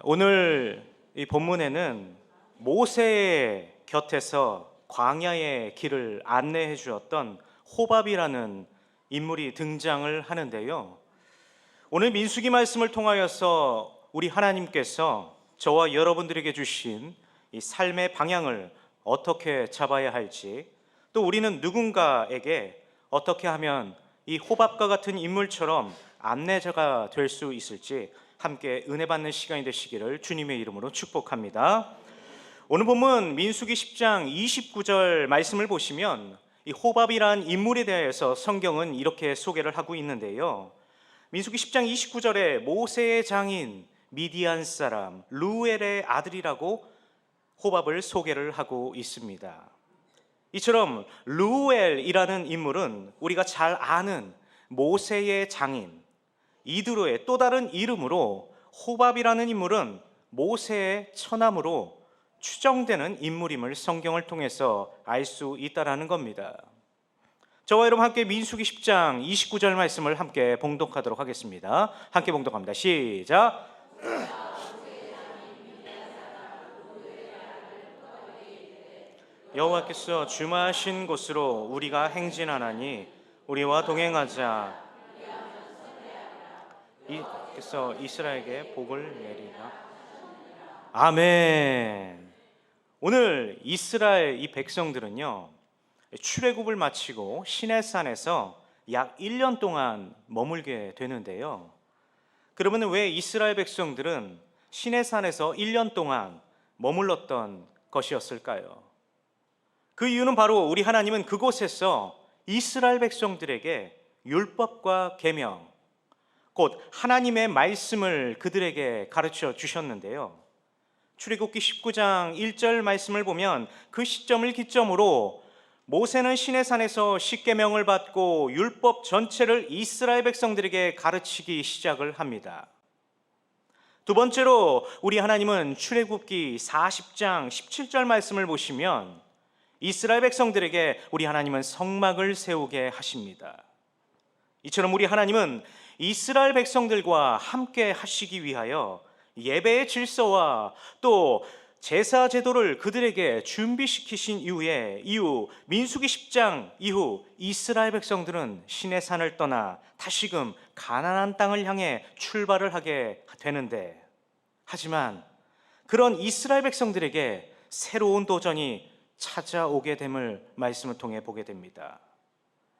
오늘 이 본문에는 모세의 곁에서 광야의 길을 안내해 주었던 호밥이라는 인물이 등장을 하는데요. 오늘 민수기 말씀을 통하여서 우리 하나님께서 저와 여러분들에게 주신 이 삶의 방향을 어떻게 잡아야 할지, 또 우리는 누군가에게 어떻게 하면 이 호밥과 같은 인물처럼 안내자가 될 수 있을지 함께 은혜 받는 시간이 되시기를 주님의 이름으로 축복합니다. 오늘 본문 민수기 10장 29절 말씀을 보시면 이 호밥이란 인물에 대해서 성경은 이렇게 소개를 하고 있는데요. 민수기 10장 29절에 모세의 장인 미디안 사람 루엘의 아들이라고 호밥을 소개를 하고 있습니다. 이처럼 루엘이라는 인물은 우리가 잘 아는 모세의 장인 이드로의 또 다른 이름으로, 호밥이라는 인물은 모세의 처남으로 추정되는 인물임을 성경을 통해서 알 수 있다라는 겁니다. 저와 여러분 함께 민수기 10장 29절 말씀을 함께 봉독하도록 하겠습니다. 함께 봉독합니다. 시작. 여호와께서 주마하신 곳으로 우리가 행진하나니 우리와 동행하자. 이께서 이스라엘에게 복을 내리라. 아멘. 오늘 이스라엘 이 백성들은요, 출애굽을 마치고 시내산에서 약 1년 동안 머물게 되는데요. 그러면 왜 이스라엘 백성들은 시내산에서 1년 동안 머물렀던 것이었을까요? 그 이유는 바로 우리 하나님은 그곳에서 이스라엘 백성들에게 율법과 계명, 곧 하나님의 말씀을 그들에게 가르쳐 주셨는데요. 출애굽기 19장 1절 말씀을 보면 그 시점을 기점으로 모세는 시내산에서 십계명을 받고 율법 전체를 이스라엘 백성들에게 가르치기 시작을 합니다. 두 번째로 우리 하나님은 출애굽기 40장 17절 말씀을 보시면 이스라엘 백성들에게 우리 하나님은 성막을 세우게 하십니다. 이처럼 우리 하나님은 이스라엘 백성들과 함께 하시기 위하여 예배의 질서와 또 제사 제도를 그들에게 준비시키신 이후 민수기 10장 이후 이스라엘 백성들은 시내산을 떠나 다시금 가나안 땅을 향해 출발을 하게 되는데, 하지만 그런 이스라엘 백성들에게 새로운 도전이 찾아오게 됨을 말씀을 통해 보게 됩니다.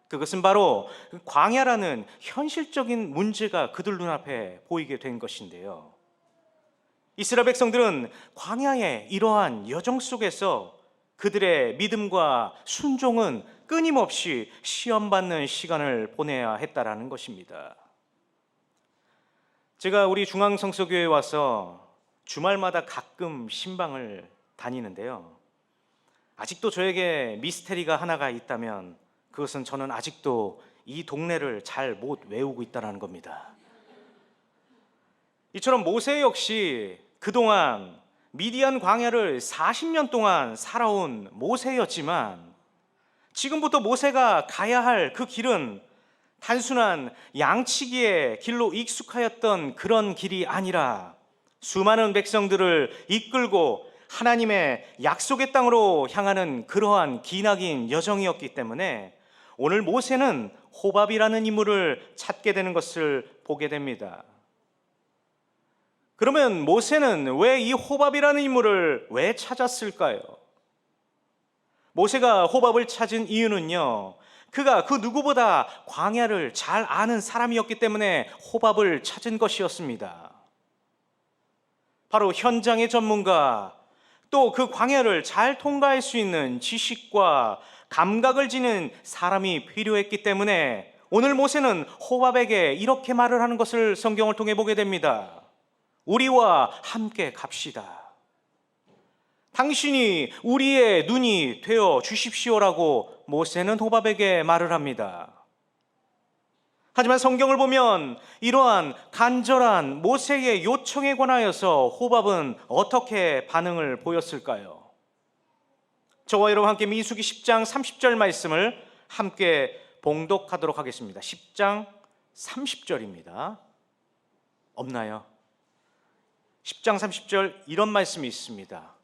그것은 바로 광야라는 현실적인 문제가 그들 눈앞에 보이게 된 것인데요. 이스라엘 백성들은 광야의 이러한 여정 속에서 그들의 믿음과 순종은 끊임없이 시험받는 시간을 보내야 했다라는 것입니다. 제가 우리 중앙성서교회에 와서 주말마다 가끔 신방을 다니는데요. 아직도 저에게 미스테리가 하나가 있다면 그것은 저는 아직도 이 동네를 잘 못 외우고 있다는 겁니다. 이처럼 모세 역시 그동안 미디안 광야를 40년 동안 살아온 모세였지만 지금부터 모세가 가야 할 그 길은 단순한 양치기의 길로 익숙하였던 그런 길이 아니라 수많은 백성들을 이끌고 하나님의 약속의 땅으로 향하는 그러한 기나긴 여정이었기 때문에 오늘 모세는 호밥이라는 인물을 찾게 되는 것을 보게 됩니다. 그러면 모세는 왜 이 호밥이라는 인물을 왜 찾았을까요? 모세가 호밥을 찾은 이유는요, 그가 그 누구보다 광야를 잘 아는 사람이었기 때문에 호밥을 찾은 것이었습니다. 바로 현장의 전문가, 또 그 광야를 잘 통과할 수 있는 지식과 감각을 지닌 사람이 필요했기 때문에 오늘 모세는 호밥에게 이렇게 말을 하는 것을 성경을 통해 보게 됩니다. 우리와 함께 갑시다. 당신이 우리의 눈이 되어 주십시오라고 모세는 호밥에게 말을 합니다. 하지만 성경을 보면 이러한 간절한 모세의 요청에 관하여서 호밥은 어떻게 반응을 보였을까요? 저와 여러분 함께 민수기 10장 30절 말씀을 함께 봉독하도록 하겠습니다. 10장 30절입니다. 없나요? 10장 30절 이런 말씀이 있습니다.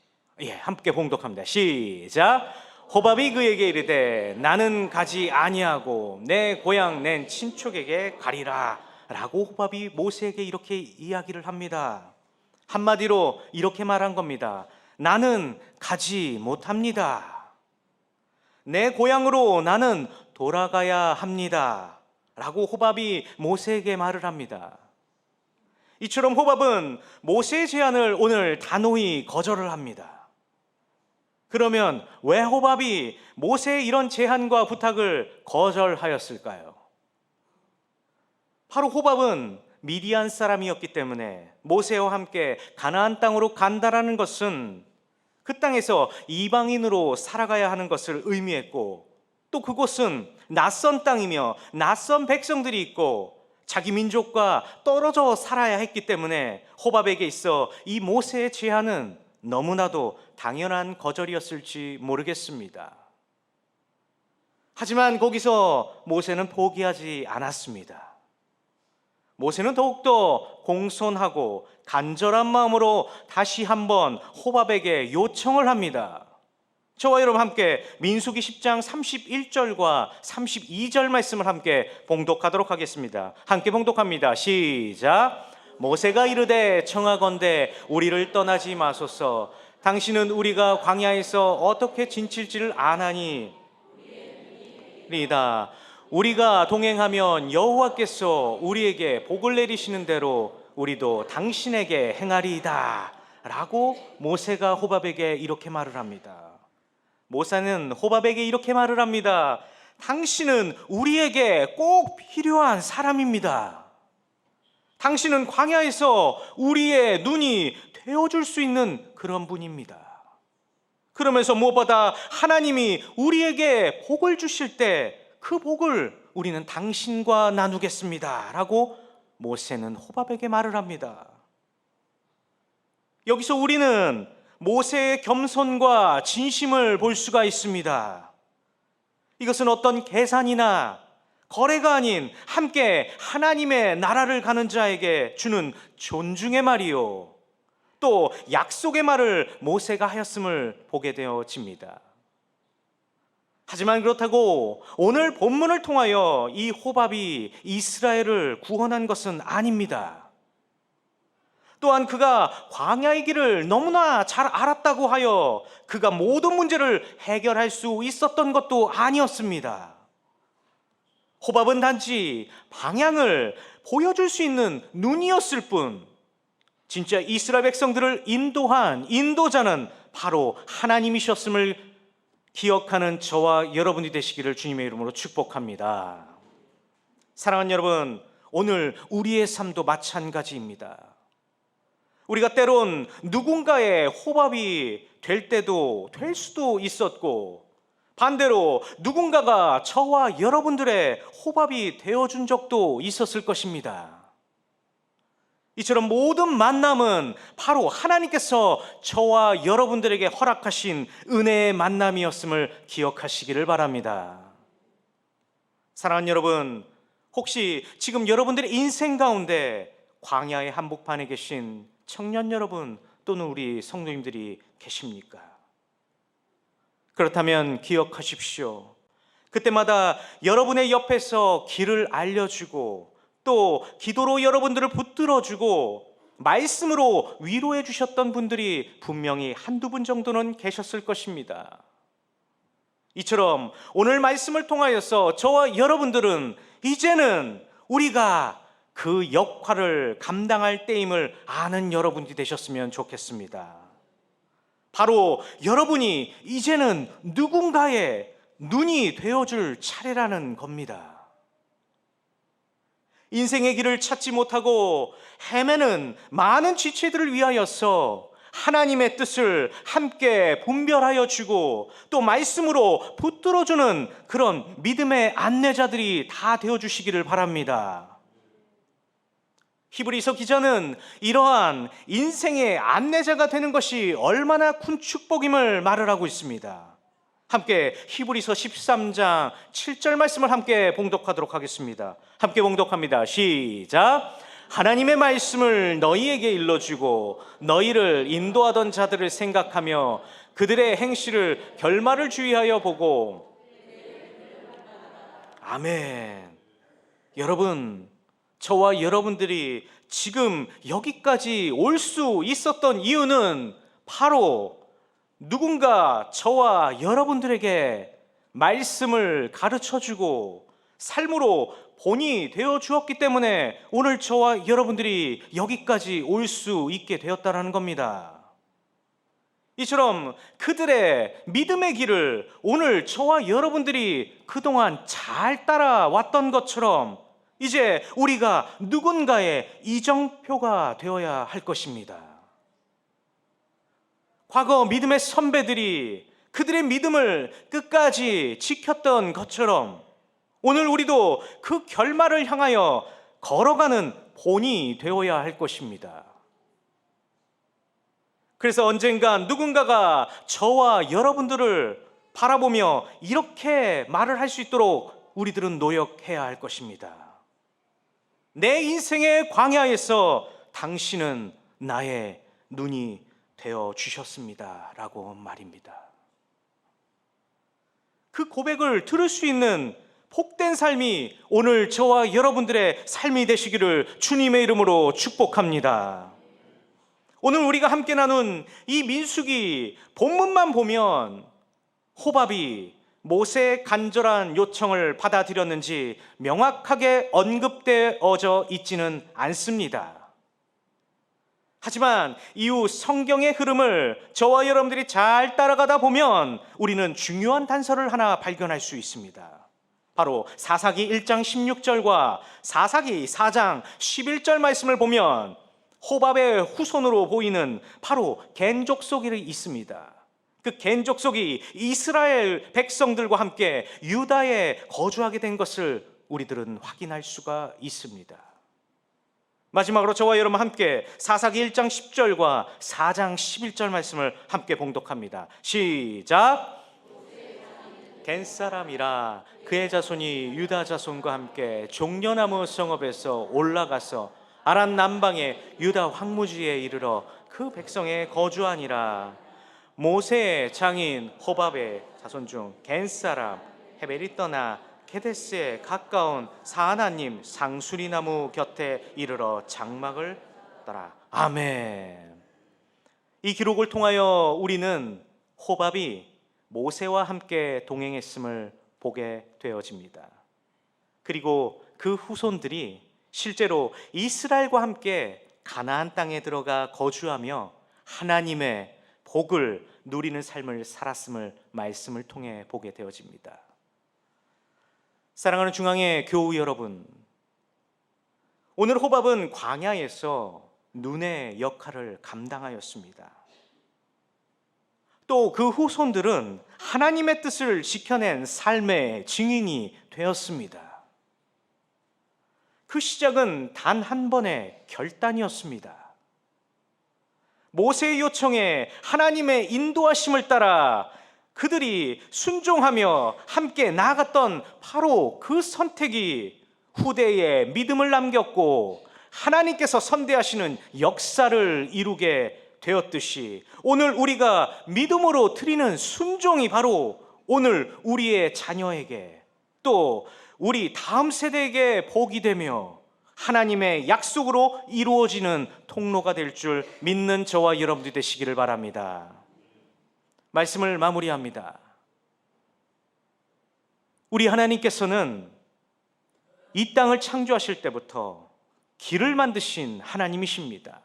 함께 봉독합니다. 시작. 호밥이 그에게 이르되 나는 가지 아니하고 내 고향 내 친족에게 가리라 라고 호밥이 모세에게 이렇게 이야기를 합니다. 한마디로 이렇게 말한 겁니다. 나는 가지 못합니다. 내 고향으로 나는 돌아가야 합니다 라고 호밥이 모세에게 말을 합니다. 이처럼 호밥은 모세의 제안을 오늘 단호히 거절을 합니다. 그러면 왜 호밥이 모세의 이런 제안과 부탁을 거절하였을까요? 바로 호밥은 미디안 사람이었기 때문에 모세와 함께 가나안 땅으로 간다라는 것은 그 땅에서 이방인으로 살아가야 하는 것을 의미했고, 또 그곳은 낯선 땅이며 낯선 백성들이 있고 자기 민족과 떨어져 살아야 했기 때문에 호밥에게 있어 이 모세의 제안은 너무나도 당연한 거절이었을지 모르겠습니다. 하지만 거기서 모세는 포기하지 않았습니다. 모세는 더욱더 공손하고 간절한 마음으로 다시 한번 호밥에게 요청을 합니다. 저와 여러분 함께 민수기 10장 31절과 32절 말씀을 함께 봉독하도록 하겠습니다. 함께 봉독합니다. 시작. 모세가 이르되 청하건대 우리를 떠나지 마소서. 당신은 우리가 광야에서 어떻게 지칠지를 아나니 리다. 우리가 동행하면 여호와께서 우리에게 복을 내리시는 대로 우리도 당신에게 행하리이다 라고 모세가 호밥에게 이렇게 말을 합니다. 모세는 호밥에게 이렇게 말을 합니다. 당신은 우리에게 꼭 필요한 사람입니다. 당신은 광야에서 우리의 눈이 되어줄 수 있는 그런 분입니다. 그러면서 무엇보다 하나님이 우리에게 복을 주실 때 그 복을 우리는 당신과 나누겠습니다 라고 모세는 호밥에게 말을 합니다. 여기서 우리는 모세의 겸손과 진심을 볼 수가 있습니다. 이것은 어떤 계산이나 거래가 아닌 함께 하나님의 나라를 가는 자에게 주는 존중의 말이요, 또 약속의 말을 모세가 하였음을 보게 되어집니다. 하지만 그렇다고 오늘 본문을 통하여 이 호밥이 이스라엘을 구원한 것은 아닙니다. 또한 그가 광야의 길을 너무나 잘 알았다고 하여 그가 모든 문제를 해결할 수 있었던 것도 아니었습니다. 호밥은 단지 방향을 보여줄 수 있는 눈이었을 뿐, 진짜 이스라엘 백성들을 인도한 인도자는 바로 하나님이셨음을 기억하는 저와 여러분이 되시기를 주님의 이름으로 축복합니다. 사랑하는 여러분, 오늘 우리의 삶도 마찬가지입니다. 우리가 때론 누군가의 호밥이 될 때도 될 수도 있었고, 반대로 누군가가 저와 여러분들의 호밥이 되어준 적도 있었을 것입니다. 이처럼 모든 만남은 바로 하나님께서 저와 여러분들에게 허락하신 은혜의 만남이었음을 기억하시기를 바랍니다. 사랑하는 여러분, 혹시 지금 여러분들의 인생 가운데 광야의 한복판에 계신 청년 여러분 또는 우리 성도님들이 계십니까? 그렇다면 기억하십시오. 그때마다 여러분의 옆에서 길을 알려주고 또 기도로 여러분들을 붙들어주고 말씀으로 위로해 주셨던 분들이 분명히 한두 분 정도는 계셨을 것입니다. 이처럼 오늘 말씀을 통하여서 저와 여러분들은 이제는 우리가 그 역할을 감당할 때임을 아는 여러분이 되셨으면 좋겠습니다. 바로 여러분이 이제는 누군가의 눈이 되어줄 차례라는 겁니다. 인생의 길을 찾지 못하고 헤매는 많은 지체들을 위하여서 하나님의 뜻을 함께 분별하여 주고 또 말씀으로 붙들어주는 그런 믿음의 안내자들이 다 되어주시기를 바랍니다. 히브리서 기자는 이러한 인생의 안내자가 되는 것이 얼마나 큰 축복임을 말을 하고 있습니다. 함께 히브리서 13장 7절 말씀을 함께 봉독하도록 하겠습니다. 함께 봉독합니다. 시작. 하나님의 말씀을 너희에게 일러주고 너희를 인도하던 자들을 생각하며 그들의 행실을 결말을 주의하여 보고. 아멘. 여러분, 저와 여러분들이 지금 여기까지 올 수 있었던 이유는 바로 누군가 저와 여러분들에게 말씀을 가르쳐주고 삶으로 본이 되어 주었기 때문에 오늘 저와 여러분들이 여기까지 올 수 있게 되었다는 겁니다. 이처럼 그들의 믿음의 길을 오늘 저와 여러분들이 그동안 잘 따라왔던 것처럼 이제 우리가 누군가의 이정표가 되어야 할 것입니다. 과거 믿음의 선배들이 그들의 믿음을 끝까지 지켰던 것처럼 오늘 우리도 그 결말을 향하여 걸어가는 본이 되어야 할 것입니다. 그래서 언젠간 누군가가 저와 여러분들을 바라보며 이렇게 말을 할 수 있도록 우리들은 노력해야 할 것입니다. 내 인생의 광야에서 당신은 나의 눈이 되어 주셨습니다 라고 말입니다. 그 고백을 들을 수 있는 복된 삶이 오늘 저와 여러분들의 삶이 되시기를 주님의 이름으로 축복합니다. 오늘 우리가 함께 나눈 이 민수기 본문만 보면 호밥이 모세의 간절한 요청을 받아들였는지 명확하게 언급되어져 있지는 않습니다. 하지만 이후 성경의 흐름을 저와 여러분들이 잘 따라가다 보면 우리는 중요한 단서를 하나 발견할 수 있습니다. 바로 사사기 1장 16절과 사사기 4장 11절 말씀을 보면 호밥의 후손으로 보이는 바로 겐 족속이 있습니다. 그 겐 족속이 이스라엘 백성들과 함께 유다에 거주하게 된 것을 우리들은 확인할 수가 있습니다. 마지막으로 저와 여러분 함께 사사기 1장 10절과 4장 11절 말씀을 함께 봉독합니다. 시작. 겐 사람이라 그의 자손이 유다 자손과 함께 종려나무 성읍에서 올라가서 아란 남방의 유다 황무지에 이르러 그 백성에 거주하니라. 모세의 장인 호밥의 자손 중 겐 사람 헤벨이 떠나 게데스에 가까운 사하나님 상수리나무 곁에 이르러 장막을 따라. 아멘. 이 기록을 통하여 우리는 호밥이 모세와 함께 동행했음을 보게 되어집니다. 그리고 그 후손들이 실제로 이스라엘과 함께 가나안 땅에 들어가 거주하며 하나님의 복을 누리는 삶을 살았음을 말씀을 통해 보게 되어집니다. 사랑하는 중앙의 교우 여러분, 오늘 호밥은 광야에서 눈의 역할을 감당하였습니다. 또 그 후손들은 하나님의 뜻을 지켜낸 삶의 증인이 되었습니다. 그 시작은 단 한 번의 결단이었습니다. 모세의 요청에 하나님의 인도하심을 따라 그들이 순종하며 함께 나아갔던 바로 그 선택이 후대에 믿음을 남겼고 하나님께서 선대하시는 역사를 이루게 되었듯이 오늘 우리가 믿음으로 드리는 순종이 바로 오늘 우리의 자녀에게 또 우리 다음 세대에게 복이 되며 하나님의 약속으로 이루어지는 통로가 될 줄 믿는 저와 여러분들이 되시기를 바랍니다. 말씀을 마무리합니다. 우리 하나님께서는 이 땅을 창조하실 때부터 길을 만드신 하나님이십니다.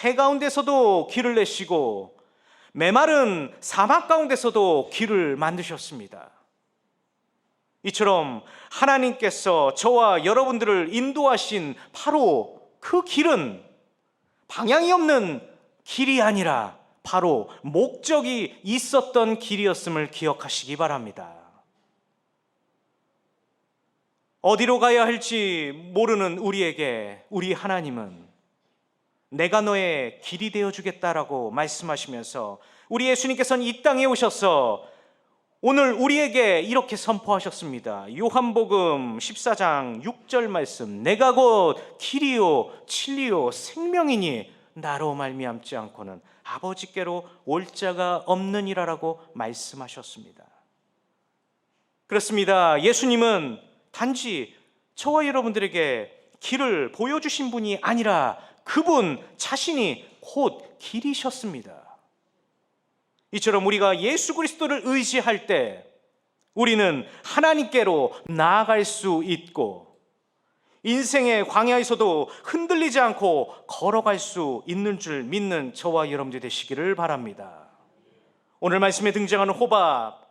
해 가운데서도 길을 내시고 메마른 사막 가운데서도 길을 만드셨습니다. 이처럼 하나님께서 저와 여러분들을 인도하신 바로 그 길은 방향이 없는 길이 아니라 바로 목적이 있었던 길이었음을 기억하시기 바랍니다. 어디로 가야 할지 모르는 우리에게 우리 하나님은 내가 너의 길이 되어주겠다라고 말씀하시면서 우리 예수님께서는 이 땅에 오셔서 오늘 우리에게 이렇게 선포하셨습니다. 요한복음 14장 6절 말씀, 내가 곧 길이요 진리요 생명이니 나로 말미암지 않고는 아버지께로 올 자가 없느니라라고 말씀하셨습니다. 그렇습니다. 예수님은 단지 저와 여러분들에게 길을 보여주신 분이 아니라 그분 자신이 곧 길이셨습니다. 이처럼 우리가 예수 그리스도를 의지할 때 우리는 하나님께로 나아갈 수 있고 인생의 광야에서도 흔들리지 않고 걸어갈 수 있는 줄 믿는 저와 여러분들 되시기를 바랍니다. 오늘 말씀에 등장하는 호밥,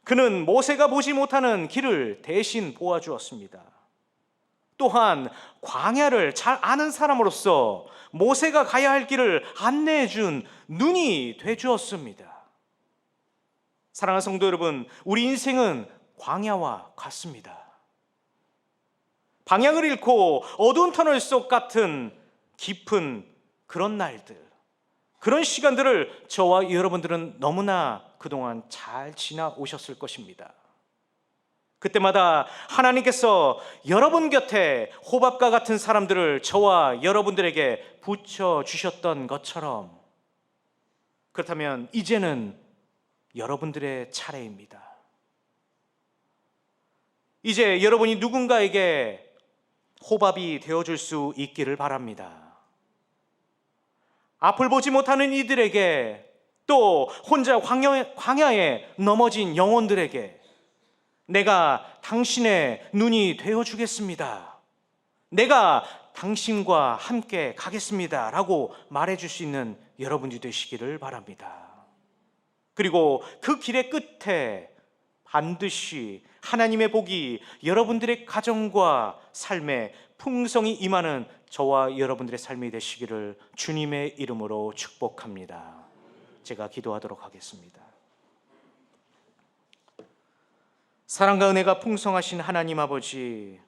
그는 모세가 보지 못하는 길을 대신 보아주었습니다. 또한 광야를 잘 아는 사람으로서 모세가 가야 할 길을 안내해 준 눈이 돼 주었습니다. 사랑하는 성도 여러분, 우리 인생은 광야와 같습니다. 방향을 잃고 어두운 터널 속 같은 깊은 그런 날들, 그런 시간들을 저와 여러분들은 너무나 그동안 잘 지나오셨을 것입니다. 그때마다 하나님께서 여러분 곁에 호밥과 같은 사람들을 저와 여러분들에게 붙여주셨던 것처럼, 그렇다면 이제는 여러분들의 차례입니다. 이제 여러분이 누군가에게 호밥이 되어줄 수 있기를 바랍니다. 앞을 보지 못하는 이들에게, 또 혼자 광야에 넘어진 영혼들에게 내가 당신의 눈이 되어주겠습니다, 내가 당신과 함께 가겠습니다 라고 말해줄 수 있는 여러분이 되시기를 바랍니다. 그리고 그 길의 끝에 반드시 하나님의 복이 여러분들의 가정과 삶에 풍성히 임하는 저와 여러분들의 삶이 되시기를 주님의 이름으로 축복합니다. 제가 기도하도록 하겠습니다. 사랑과 은혜가 풍성하신 하나님 아버지,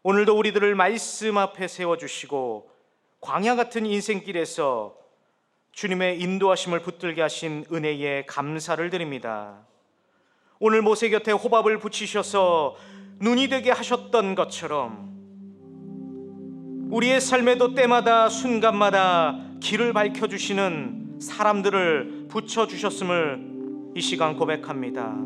오늘도 우리들을 말씀 앞에 세워주시고 광야 같은 인생길에서 주님의 인도하심을 붙들게 하신 은혜에 감사를 드립니다. 오늘 모세 곁에 호밥을 붙이셔서 눈이 되게 하셨던 것처럼 우리의 삶에도 때마다 순간마다 길을 밝혀주시는 사람들을 붙여주셨음을 이 시간 고백합니다.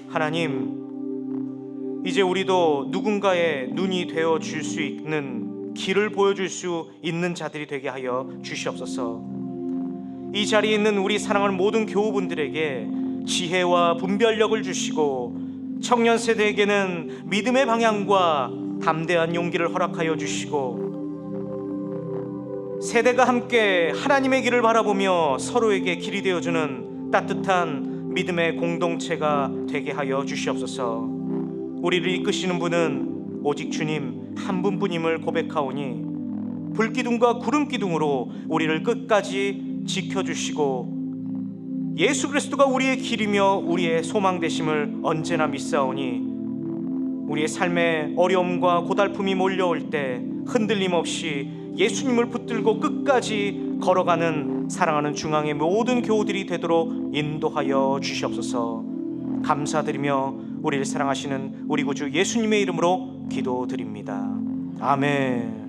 하나님, 이제 우리도 누군가의 눈이 되어줄 수 있는 길을 보여줄 수 있는 자들이 되게 하여 주시옵소서. 이 자리에 있는 우리 사랑하는 모든 교우분들에게 지혜와 분별력을 주시고 청년 세대에게는 믿음의 방향과 담대한 용기를 허락하여 주시고 세대가 함께 하나님의 길을 바라보며 서로에게 길이 되어주는 따뜻한 믿음의 공동체가 되게 하여 주시옵소서. 우리를 이끄시는 분은 오직 주님 한 분뿐임을 고백하오니 불기둥과 구름기둥으로 우리를 끝까지 지켜주시고 예수 그리스도가 우리의 길이며 우리의 소망 되심을 언제나 믿사오니 우리의 삶에 어려움과 고달픔이 몰려올 때 흔들림 없이 예수님을 붙들고 끝까지 걸어가는 사랑하는 중앙의 모든 교우들이 되도록 인도하여 주시옵소서. 감사드리며 우리를 사랑하시는 우리 구주 예수님의 이름으로 기도드립니다. 아멘.